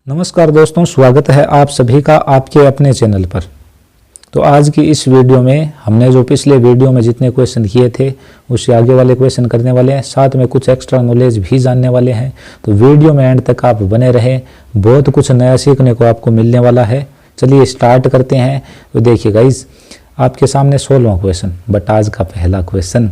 नमस्कार दोस्तों, स्वागत है आप सभी का आपके अपने चैनल पर। तो आज की इस वीडियो में हमने जो पिछले वीडियो में जितने क्वेश्चन किए थे उससे आगे वाले क्वेश्चन करने वाले हैं, साथ में कुछ एक्स्ट्रा नॉलेज भी जानने वाले हैं। तो वीडियो में एंड तक आप बने रहें, बहुत कुछ नया सीखने को आपको मिलने वाला है। चलिए स्टार्ट करते हैं। तो देखिए गाइज, आपके सामने 16वां क्वेश्चन, बट आज का पहला क्वेश्चन,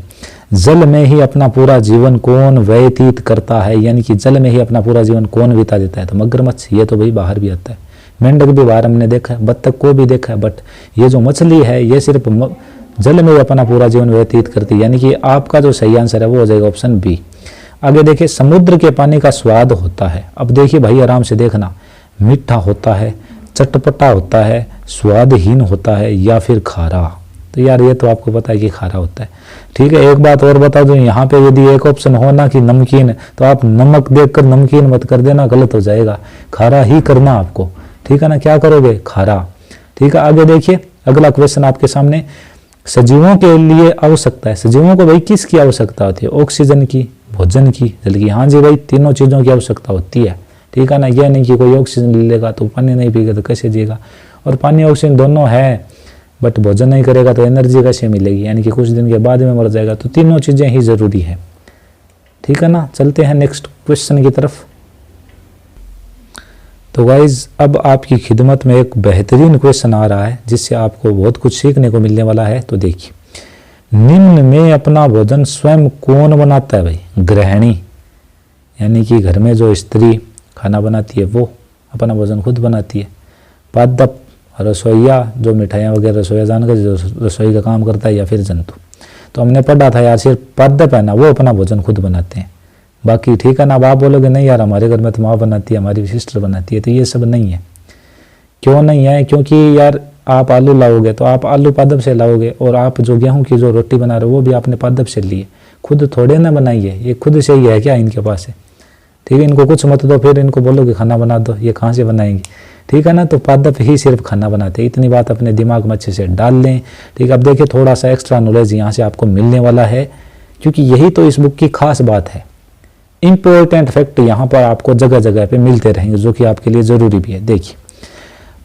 जल में ही अपना पूरा जीवन कौन व्यतीत करता है, यानी कि जल में ही अपना पूरा जीवन कौन बिता देता है। तो मगरमच्छ, ये तो भाई बाहर भी आता है, मेंढक भी बाहर हमने देखा है, बत्तख को भी देखा है, बट ये जो मछली है ये सिर्फ जल में ही अपना पूरा जीवन व्यतीत करती है, यानी कि आपका जो सही आंसर है वो हो जाएगा ऑप्शन बी। आगे देखिए, समुद्र के पानी का स्वाद होता है। अब देखिए भाई, आराम से देखना, मीठा होता है, चटपटा होता है, स्वादहीन होता है या फिर खारा। तो यार ये तो आपको पता है कि खारा होता है। ठीक है, एक बात और बता दूं, यहाँ पे यदि एक ऑप्शन हो ना कि नमकीन, तो आप नमक देखकर नमकीन मत कर देना, गलत हो जाएगा, खारा ही करना आपको। ठीक है ना, क्या करोगे? खारा। ठीक है, आगे देखिए, अगला क्वेश्चन आपके सामने, सजीवों के लिए आवश्यकता है। सजीवों को भाई किसकी आवश्यकता होती है? ऑक्सीजन की, भोजन की, जल की। हाँ जी भाई, तीनों चीजों की आवश्यकता होती है। ठीक है ना, यह नहीं कि कोई ऑक्सीजन ले लेगा तो पानी नहीं पीएगा तो कैसे जिएगा, और पानी ऑक्सीजन दोनों है, बट भोजन नहीं करेगा तो एनर्जी कैसे मिलेगी, यानी कि कुछ दिन के बाद में मर जाएगा। तो तीनों चीजें ही जरूरी है। ठीक है ना, चलते हैं नेक्स्ट क्वेश्चन की तरफ। तो गाइज, अब आपकी खिदमत में एक बेहतरीन क्वेश्चन आ रहा है जिससे आपको बहुत कुछ सीखने को मिलने वाला है। तो देखिए, निम्न में अपना भोजन स्वयं कौन बनाता है? भाई गृहिणी, यानी कि घर में जो स्त्री खाना बनाती है वो अपना भोजन खुद बनाती है। पादप, रसोईया, जो मिठाइयाँ वगैरह रसोईया जानकर जो रसोई का काम करता है, या फिर जंतु। तो हमने पढ़ा था यार, सिर्फ पादप है ना वो अपना भोजन खुद बनाते हैं। बाकी ठीक है ना, अब आप बोलोगे नहीं यार हमारे घर में तो माँ बनाती है, हमारी सिस्टर बनाती है, तो ये सब नहीं है। क्यों नहीं है? क्योंकि यार आप आलू लाओगे तो आप आलू पादप से लाओगे, और आप जो गेहूं की जो रोटी बना रहे हो वो भी आपने पादप से ली है, खुद थोड़े ना बनाइए। ये खुद से ही है क्या इनके पास है? ठीक है, इनको कुछ मत दो, फिर इनको बोलो कि खाना बना दो, ये कहाँ से बनाएंगे? ठीक है ना, तो पादप ही सिर्फ खाना बनाते हैं। इतनी बात अपने दिमाग में अच्छे से डाल लें। ठीक है, अब देखिए थोड़ा सा एक्स्ट्रा नॉलेज यहाँ से आपको मिलने वाला है, क्योंकि यही तो इस बुक की खास बात है। इंपॉर्टेंट फैक्ट यहाँ पर आपको जगह जगह पे मिलते रहेंगे, जो कि आपके लिए जरूरी भी है। देखिए,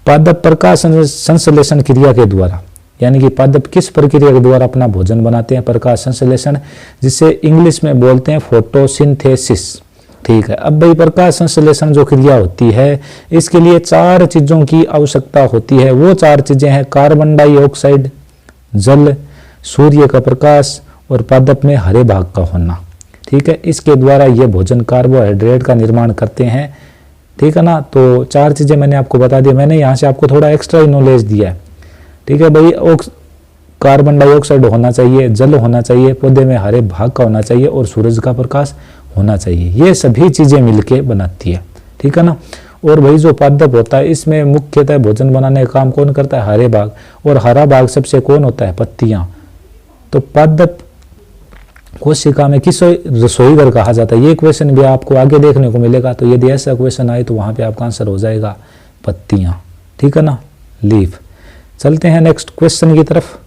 पादप प्रकाश संश्लेषण क्रिया के द्वारा, यानी कि पादप किस प्रक्रिया के द्वारा अपना भोजन बनाते हैं? प्रकाश संश्लेषण, जिसे इंग्लिश में बोलते हैं फोटोसिंथेसिस। ठीक है, अब भाई प्रकाश संश्लेषण जो क्रिया होती है, इसके लिए 4 चीजों की आवश्यकता होती है। वो 4 चीजें हैं, कार्बन डाइऑक्साइड, जल, सूर्य का प्रकाश, और पादप में हरे भाग का होना। ठीक है, इसके द्वारा ये भोजन कार्बोहाइड्रेट का निर्माण करते हैं। ठीक है ना, तो 4 चीजें मैंने आपको बता दी। मैंने यहाँ से आपको थोड़ा एक्स्ट्रा नॉलेज दिया है। ठीक है भाई, कार्बन डाइऑक्साइड होना चाहिए, जल होना चाहिए, पौधे में हरे भाग का होना चाहिए, और सूरज का प्रकाश होना चाहिए। ये सभी चीजें मिलके बनाती है। ठीक है ना, और भाई जो पादप होता है इसमें मुख्यतः भोजन बनाने का काम कौन करता है? हरे भाग, और हरा भाग सबसे कौन होता है? पत्तियां। तो पादप कोशिका में किस रसोई घर कहा जाता है? ये क्वेश्चन भी आपको आगे देखने को मिलेगा। तो यदि ऐसा क्वेश्चन आए तो वहां पे आपका आंसर हो जाएगा पत्तियां। ठीक है ना, लीफ। चलते हैं नेक्स्ट क्वेश्चन की तरफ।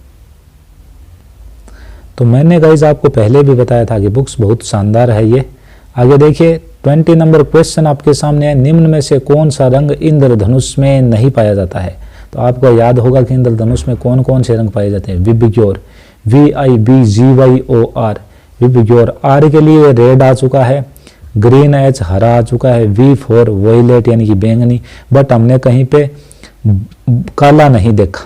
तो मैंने गाइस आपको पहले भी बताया था कि बुक्स बहुत शानदार है ये। आगे देखिए, 20 नंबर क्वेश्चन आपके सामने है, निम्न में से कौन सा रंग इंद्रधनुष में नहीं पाया जाता है? तो आपको याद होगा कि इंद्रधनुष में कौन कौन से रंग पाए जाते हैं? VIBGYOR, VIBGYOR, VIBGYOR. आर के लिए रेड आ चुका है, ग्रीन एच हरा आ चुका है, V फॉर वॉयलेट यानी कि बैंगनी, बट हमने कहीं पे काला नहीं देखा।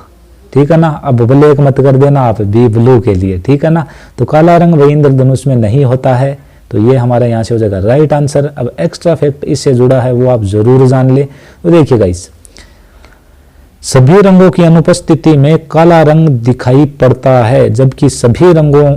ठीक है ना, अब ब्लैक मत कर देना आप, बी ब्लू के लिए। ठीक है ना, तो काला रंग वही इंद्रधनुष में नहीं होता है, तो ये हमारा यहाँ से हो जाएगा राइट आंसर। अब एक्स्ट्रा फैक्ट इससे जुड़ा है वो आप जरूर जान ले। तो देखिए गाइस, सभी रंगों की अनुपस्थिति में काला रंग दिखाई पड़ता है, जबकि सभी रंगों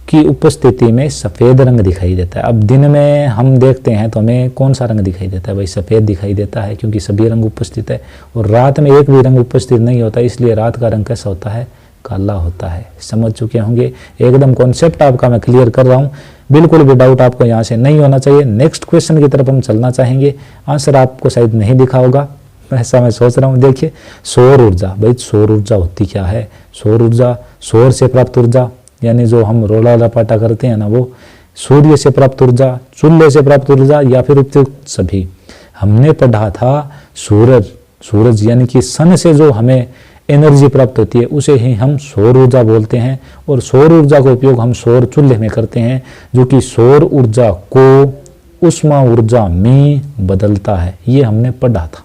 की उपस्थिति में सफेद रंग दिखाई देता है। अब दिन में हम देखते हैं तो हमें कौन सा रंग दिखाई देता है? भाई सफेद दिखाई देता है, क्योंकि सभी रंग उपस्थित है। और रात में एक भी रंग उपस्थित नहीं होता, इसलिए रात का रंग कैसा होता है? काला होता है। समझ चुके होंगे, एकदम कॉन्सेप्ट आपका मैं क्लियर कर रहा हूँ, बिल्कुल भी डाउट आपको यहाँ से नहीं होना चाहिए। नेक्स्ट क्वेश्चन की तरफ हम चलना चाहेंगे। आंसर आपको शायद नहीं दिखा होगा, ऐसा मैं सोच रहा हूँ। देखिए, सौर ऊर्जा। भाई सौर ऊर्जा होती क्या है? सौर ऊर्जा, सौर से प्राप्त ऊर्जा, यानी जो हम रोला लपाटा करते हैं ना वो, सूर्य से प्राप्त ऊर्जा, चूल्हे से प्राप्त ऊर्जा, या फिर उपयुक्त सभी। हमने पढ़ा था सूरज यानी कि सन से जो हमें एनर्जी प्राप्त होती है उसे ही हम सौर ऊर्जा बोलते हैं, और सौर ऊर्जा का उपयोग हम सौर चूल्हे में करते हैं, जो कि सौर ऊर्जा को उष्मा ऊर्जा में बदलता है। ये हमने पढ़ा था,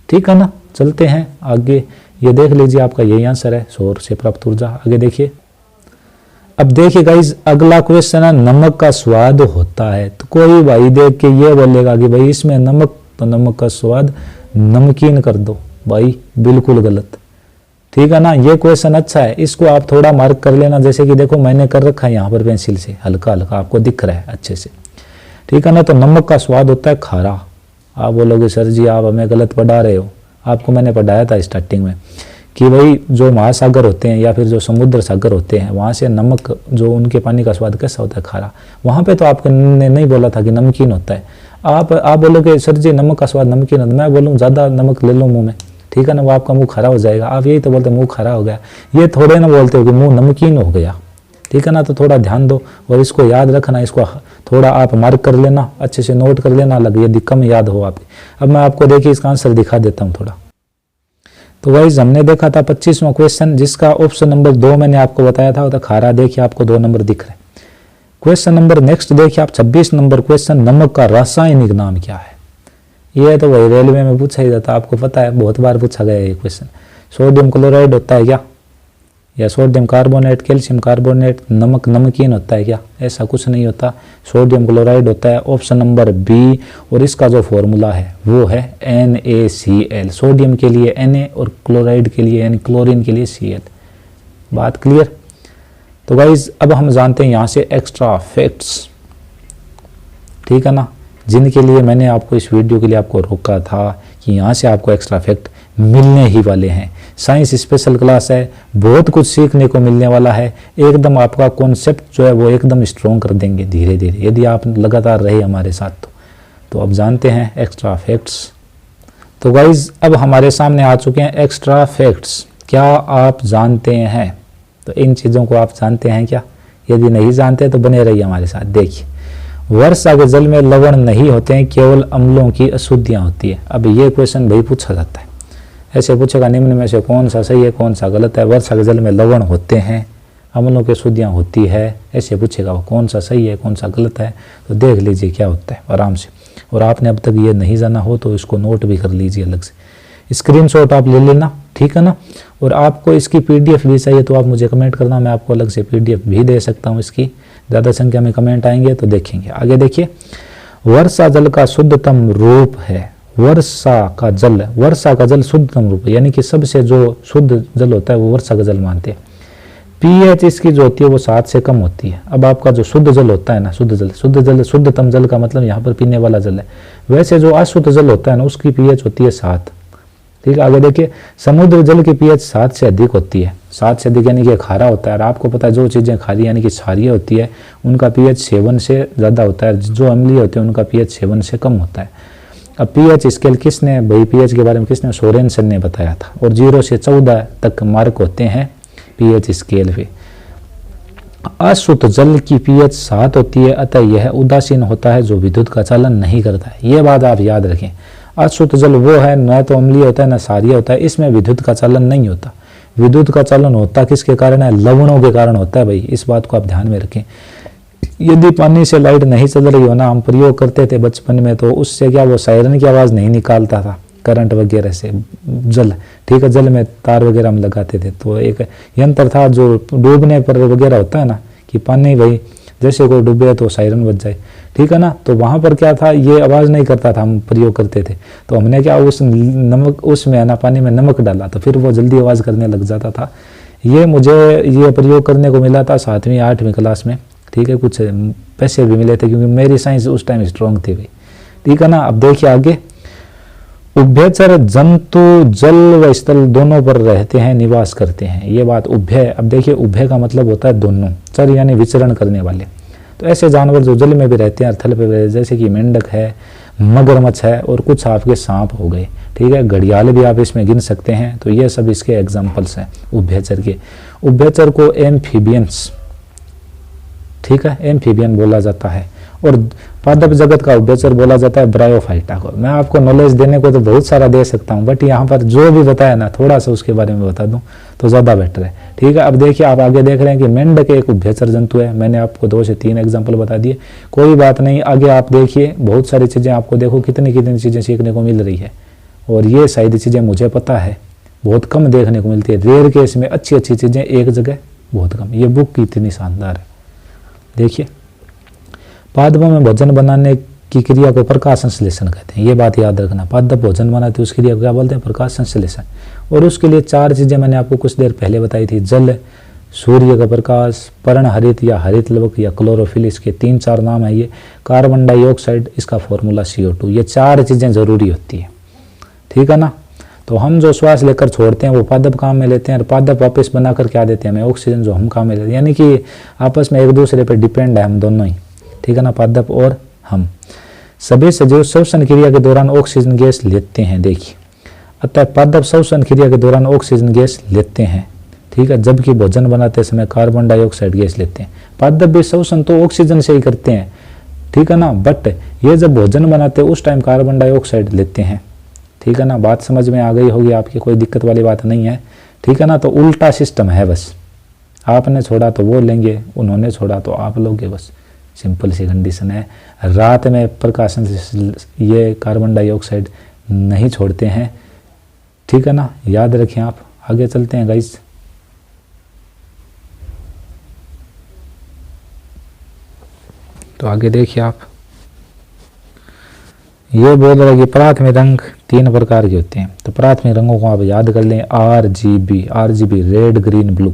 ठीक है ना। चलते हैं आगे, ये देख लीजिए आपका यही आंसर है, सौर से प्राप्त ऊर्जा। आगे देखिए, अब देखिए गाइज अगला क्वेश्चन है, नमक का स्वाद होता है। तो कोई भाई देख के ये बोलेगा कि भाई इसमें नमक, तो नमक का स्वाद नमकीन कर दो, भाई बिल्कुल गलत, ठीक है ना। ये क्वेश्चन अच्छा है, इसको आप थोड़ा मार्क कर लेना। जैसे कि देखो मैंने कर रखा है यहाँ पर पेंसिल से, हल्का हल्का आपको दिख रहा है अच्छे से, ठीक है ना। तो नमक का स्वाद होता है खारा। आप बोलोगे सर जी आप हमें गलत पढ़ा रहे हो, आपको मैंने पढ़ाया था स्टार्टिंग में कि भाई जो महासागर होते हैं या फिर जो समुद्र सागर होते हैं वहाँ से नमक जो उनके पानी का स्वाद कैसा होता है, खारा। वहाँ पे तो आपने नहीं बोला था कि नमकीन होता है। आप बोलोगे सर जी नमक का स्वाद नमकीन होता है, मैं बोलूँ ज़्यादा नमक ले लो मुँह में, ठीक है ना, वो आपका मुंह खरा हो जाएगा। आप यही तो बोलते मुंह खरा हो गया, ये थोड़े ना बोलते हो कि मुंह नमकीन हो गया, ठीक है ना। तो थोड़ा ध्यान दो और इसको याद रखना, इसको थोड़ा आप मार्क कर लेना, अच्छे से नोट कर लेना अलग, यदि कम याद हो आपकी। अब मैं आपको देखिए इसका आंसर दिखा देता हूँ थोड़ा। तो वाइज हमने देखा था 25वां क्वेश्चन, जिसका ऑप्शन नंबर 2 मैंने आपको बताया था, तो खारा। देखिए आपको 2 नंबर दिख रहे हैं। क्वेश्चन नंबर नेक्स्ट देखिए आप 26 नंबर क्वेश्चन, नमक का रासायनिक नाम क्या है। ये तो वही रेलवे में पूछा ही जाता, आपको पता है बहुत बार पूछा गया ये क्वेश्चन। सोडियम क्लोराइड होता है क्या, या सोडियम कार्बोनेट, कैल्शियम कार्बोनेट, नमक नमकीन होता है क्या, ऐसा कुछ नहीं होता, सोडियम क्लोराइड होता है। ऑप्शन नंबर बी, और इसका जो फॉर्मूला है वो है NaCl, सोडियम के लिए Na और क्लोराइड के लिए यानी क्लोरीन के लिए Cl। बात क्लियर। तो गाइज अब हम जानते हैं यहाँ से एक्स्ट्रा फैक्ट्स, ठीक है ना, जिनके लिए मैंने आपको इस वीडियो के लिए आपको रोका था कि यहाँ से आपको एक्स्ट्रा फैक्ट मिलने ही वाले हैं। साइंस स्पेशल क्लास है, बहुत कुछ सीखने को मिलने वाला है, एकदम आपका कॉन्सेप्ट जो है वो एकदम स्ट्रॉन्ग कर देंगे धीरे धीरे, यदि आप लगातार रहे हमारे साथ तो अब जानते हैं एक्स्ट्रा फैक्ट्स। तो गाइज अब हमारे सामने आ चुके हैं एक्स्ट्रा फैक्ट्स। क्या आप जानते हैं, तो इन चीज़ों को आप जानते हैं क्या, यदि नहीं जानते तो बने रहिए हमारे साथ। देखिए, वर्षा के जल में लवण नहीं होते हैं, केवल अम्लों की अशुद्धियाँ होती है। अब ये क्वेश्चन भाई पूछा जाता है, ऐसे पूछेगा निम्न में से कौन सा सही है कौन सा गलत है। वर्षा के जल में लवण होते हैं, अम्लों की अशुद्धियाँ होती है, ऐसे पूछेगा वो कौन सा सही है कौन सा गलत है। तो देख लीजिए क्या होता है आराम से, और आपने अब तक ये नहीं जाना हो तो इसको नोट भी कर लीजिए अलग से, स्क्रीनशॉट आप ले लेना, ठीक है ना। और आपको इसकी PDF भी चाहिए तो आप मुझे कमेंट करना, मैं आपको अलग से PDF भी दे सकता हूँ इसकी, ज़्यादा संख्या में कमेंट आएंगे तो देखेंगे। आगे देखिए, वर्षा जल का शुद्धतम रूप है, वर्षा का जल शुद्धतम रूप है, यानी कि सबसे जो शुद्ध जल होता है वो वर्षा का जल मानते हैं। pH इसकी जो होती है वो 7 से कम होती है। अब आपका जो शुद्ध जल होता है ना, शुद्धतम जल का मतलब यहाँ पर पीने वाला जल है। वैसे जो अशुद्ध जल होता है ना उसकी pH होती है 7, ठीक है। आगे देखिए, समुद्र जल की pH 7 से अधिक होती है, 7 से अधिक यानी कि खारा होता है। और आपको पता है जो चीज़ें खारी यानी कि क्षारीय होती है उनका pH 7 से ज़्यादा होता है, जो अम्लीय होती है उनका pH 7 से कम होता है। अब pH स्केल किसने, भाई pH के बारे में किसने, सोरेनसन ने बताया था। और 0 से 14 तक मार्क होते हैं pH स्केल पे। अशुद्ध जल की pH 7 होती है, अतः यह उदासीन होता है जो विद्युत का चालन नहीं करता है। ये बात आप याद रखें, अशुद्ध जल वो है न तो अम्लीय होता है न क्षारीय होता है, इसमें विद्युत का चालन नहीं होता। विद्युत का चालन होता किसके कारण है, लवणों के कारण होता है भाई, इस बात को आप ध्यान में रखें। यदि पानी से लाइट नहीं चल रही हो ना, हम प्रयोग करते थे बचपन में, तो उससे क्या वो सायरन की आवाज़ नहीं निकालता था करंट वगैरह से जल, ठीक है। जल में तार वगैरह हम लगाते थे, तो एक यंत्र था जो डूबने पर वगैरह होता है ना कि पानी भाई जैसे कोई डूबे तो सायरन बज जाए, ठीक है ना। तो वहाँ पर क्या था, ये आवाज़ नहीं करता था, हम प्रयोग करते थे। तो हमने क्या उस नमक उसमें ना पानी में नमक डाला तो फिर वो जल्दी आवाज़ करने लग जाता था। ये मुझे ये प्रयोग करने को मिला था 7वीं 8वीं क्लास में, ठीक है। कुछ पैसे भी मिले थे क्योंकि मेरी साइंस उस टाइम स्ट्रॉन्ग थी भाई, ठीक है ना। अब देखिए आगे, उभयचर जंतु जल व स्थल दोनों पर रहते हैं, निवास करते हैं। ये बात उभय, अब देखिए उभय का मतलब होता है दोनों, चर यानी विचरण करने वाले। तो ऐसे जानवर जो जल में भी रहते हैं और थल पे भी रहते हैं, जैसे कि मेंढक है, मगरमच्छ है और कुछ आपके सांप हो गए, ठीक है। घड़ियाल भी आप इसमें गिन सकते हैं। तो ये सब इसके एग्जाम्पल्स हैं उभयचर के। उभयचर को एम्फीबियंस, ठीक है, एम्फीबियन बोला जाता है। और पादप जगत का उभयचर बोला जाता है ब्रायोफाइटा को। मैं आपको नॉलेज देने को तो बहुत सारा दे सकता हूँ, बट यहाँ पर जो भी बताया ना थोड़ा सा उसके बारे में बता दूँ तो ज़्यादा बेटर है। ठीक है, अब देखिए आप आगे देख रहे हैं कि मेंढक एक उभयचर जंतु है। मैंने आपको 2 से 3 एग्जाम्पल बता दिए, कोई बात नहीं, आगे आप देखिए बहुत सारी चीज़ें आपको देखो कितनी कितनी चीज़ें सीखने को मिल रही है। और ये शायद चीज़ें मुझे पता है बहुत कम देखने को मिलती है, रेयर केस में अच्छी अच्छी चीज़ें एक जगह बहुत कम। ये बुक कितनी शानदार है, देखिए। पादपों में भोजन बनाने की क्रिया को प्रकाश संश्लेषण कहते हैं, ये बात याद रखना। पादप भोजन बनाते हैं उस क्रिया को क्या बोलते हैं? प्रकाश संश्लेषण। और उसके लिए 4 चीज़ें मैंने आपको कुछ देर पहले बताई थी, जल, सूर्य का प्रकाश, पर्णहरित या हरित लवक या क्लोरोफिल, इसके 3-4 नाम है ये। कार्बन डाइऑक्साइड, इसका फॉर्मूला CO2। ये 4 चीज़ें ज़रूरी होती है, ठीक है ना। तो हम जो श्वास लेकर छोड़ते हैं वो पादप काम में लेते हैं, और पादप वापस बनाकर क्या देते हैं हमें? ऑक्सीजन, जो हम काम में लेते हैं। यानी कि आपस में एक दूसरे पर डिपेंड है हम दोनों ही, ठीक है ना, पादप और हम। सभी सजीव श्वसन क्रिया के दौरान ऑक्सीजन गैस लेते हैं, देखिए। अतः पादप श्वसन क्रिया के दौरान ऑक्सीजन गैस लेते हैं, ठीक है, जबकि भोजन बनाते समय कार्बन डाइऑक्साइड गैस लेते हैं। पादप भी श्वसन तो ऑक्सीजन से ही करते हैं, ठीक है ना, बट ये जब भोजन बनाते हैं उस टाइम कार्बन डाइऑक्साइड लेते हैं, ठीक है ना। बात समझ में आ गई होगी आपकी, कोई दिक्कत वाली बात नहीं है, ठीक है ना। तो उल्टा सिस्टम है, बस आपने छोड़ा तो वो लेंगे, उन्होंने छोड़ा तो आप लोगे, बस सिंपल सी कंडीशन है। रात में प्रकाशन से ये कार्बन डाइऑक्साइड नहीं छोड़ते हैं, ठीक है ना, याद रखें आप। आगे चलते हैं गाइस। तो आगे देखिए आप, ये बोल रहा है कि प्राथमिक रंग 3 प्रकार के होते हैं। तो प्राथमिक रंगों को आप याद कर लें, RGB, रेड, ग्रीन, ब्लू।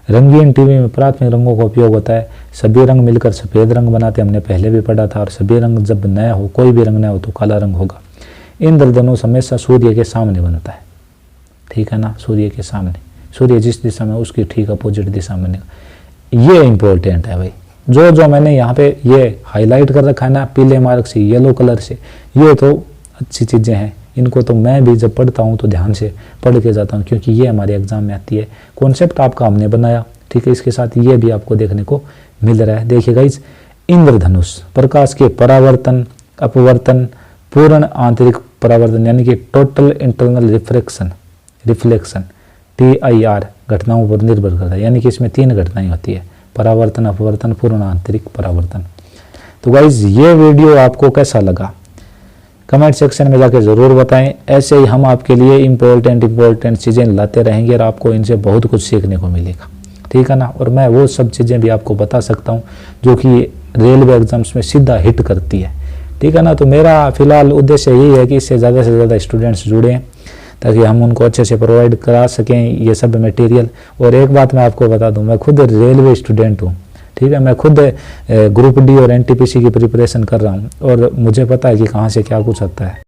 रंगीन टीवी में प्राथमिक रंगों का उपयोग होता है। सभी रंग मिलकर सफ़ेद रंग बनाते हैं, हमने पहले भी पढ़ा था। और सभी रंग जब नया हो, कोई भी रंग नया हो तो काला रंग होगा। इंद्रधनुष हमेशा सूर्य के सामने बनता है, ठीक है ना, सूर्य के सामने। सूर्य जिस दिशा में उसकी ठीक अपोजिट दिशा में बनेगा। ये इंपॉर्टेंट है भाई, जो जो मैंने यहाँ पे ये हाईलाइट कर रखा है ना पीले मार्क से, येलो कलर से, ये तो अच्छी चीज़ें हैं। इनको तो मैं भी जब पढ़ता हूँ तो ध्यान से पढ़ के जाता हूँ, क्योंकि ये हमारे एग्जाम में आती है। कॉन्सेप्ट आपका हमने बनाया, ठीक है, इसके साथ ये भी आपको देखने को मिल रहा है। देखिए गाइस, इंद्रधनुष प्रकाश के परावर्तन, अपवर्तन, पूर्ण आंतरिक परावर्तन यानी कि टोटल इंटरनल रिफ्लेक्शन TIR घटनाओं पर निर्भर करता है। यानी कि इसमें 3 घटनाएं होती है, परावर्तन, अपवर्तन, पूर्ण आंतरिक परावर्तन। तो गाइज ये वीडियो आपको कैसा लगा कमेंट सेक्शन में जाके ज़रूर बताएं। ऐसे ही हम आपके लिए इम्पोर्टेंट चीज़ें लाते रहेंगे और आपको इनसे बहुत कुछ सीखने को मिलेगा, ठीक है ना। और मैं वो सब चीज़ें भी आपको बता सकता हूँ जो कि रेलवे एग्जाम्स में सीधा हिट करती है, ठीक है ना। तो मेरा फिलहाल उद्देश्य यही है कि इससे ज़्यादा से ज़्यादा स्टूडेंट्स जुड़ें ताकि हम उनको अच्छे से प्रोवाइड करा सकें ये सब मटेरियल। और एक बात मैं आपको बता दूं, मैं खुद रेलवे स्टूडेंट हूं, ठीक है। मैं खुद ग्रुप D और NTPC की प्रिपरेशन कर रहा हूं और मुझे पता है कि कहाँ से क्या कुछ आता है।